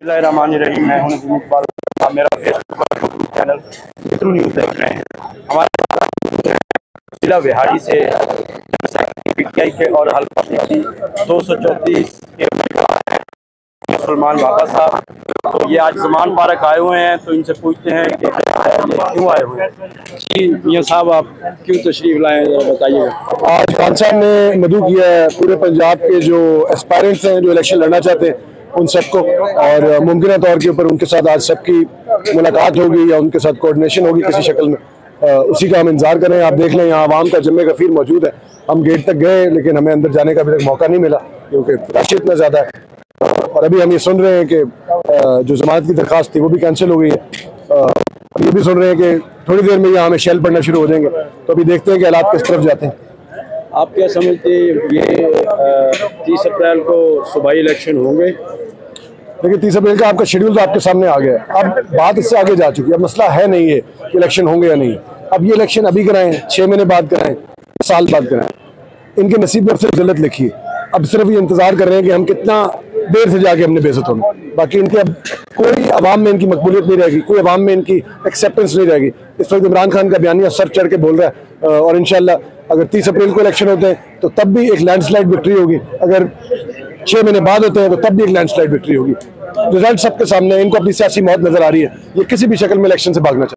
बिस्मिल्लाहिर्रहमानिर्रहीम। मैं हूं नदीम इकबाल। आप मेरा फेसबुक और यूट्यूब चैनल मित्रू न्यूज़ देख रहे हैं। हमारे जिला बिहाड़ी से पीटीआई के और हल्का 234 के मुसलमान बाबा साहब, तो ये आज जमान पार्क आए हुए हैं, तो इनसे पूछते हैं कि क्यों आए हुए हैं। जी मियाँ साहब, आप क्यों तशरीफ लाए हैं, जरा बताइएगा। आज खान साहब ने मदऊ किया है पूरे पंजाब के जो एस्पायरेंट्स हैं, जो इलेक्शन लड़ना चाहते हैं, उन सबको, और मुमकिन तौर के ऊपर उनके साथ आज सबकी मुलाकात होगी या उनके साथ कोऑर्डिनेशन होगी किसी शक्ल में। उसी का हम इंतजार कर रहे हैं। आप देख लें, यहाँ आवाम का जम्मे गफीर मौजूद है। हम गेट तक गए लेकिन हमें अंदर जाने का अभी तक मौका नहीं मिला क्योंकि रश इतना ज़्यादा है। और अभी हम ये सुन रहे हैं कि जो जमात की दरख्वास्त थी वो भी कैंसिल हो गई है। ये भी सुन रहे हैं कि थोड़ी देर में यहाँ हमें शेल पड़ना शुरू हो जाएंगे, तो अभी देखते हैं कि हालात किस तरफ जाते हैं। आप क्या समझते हैं, ये 30 अप्रैल को सूबाई इलेक्शन होंगे? देखिए, 30 अप्रैल का आपका शेड्यूल तो आपके सामने आ गया है। अब बात इससे आगे जा चुकी है। अब मसला है नहीं है कि इलेक्शन होंगे या नहीं। अब ये इलेक्शन अभी कराएं, 6 महीने बाद कराएं, साल बाद कराएं, इनके नसीब पर सिर्फ जल्लत लिखी है। अब सिर्फ ये इंतजार कर रहे हैं कि हम कितना देर से जाके हमने बेइज्जत होना। बाकी इनके अब कोई अवाम में इनकी मकबूलियत नहीं रहेगी, कोई अवाम में इनकी एक्सेप्टेंस नहीं रहेगी। इस वक्त इमरान खान का बयानिया सर चढ़ के बोल रहा है, और इंशाल्लाह अगर 30 अप्रैल को इलेक्शन होते हैं तो तब भी एक लैंडस्लाइड विक्ट्री होगी। अगर 6 महीने बाद होते हैं तो तब भी एक लैंडस्लाइड विक्ट्री होगी। रिजल्ट सबके सामने है। इनको अपनी सियासी मौत नजर आ रही है। ये किसी भी शक्ल में इलेक्शन से भागना चाहिए।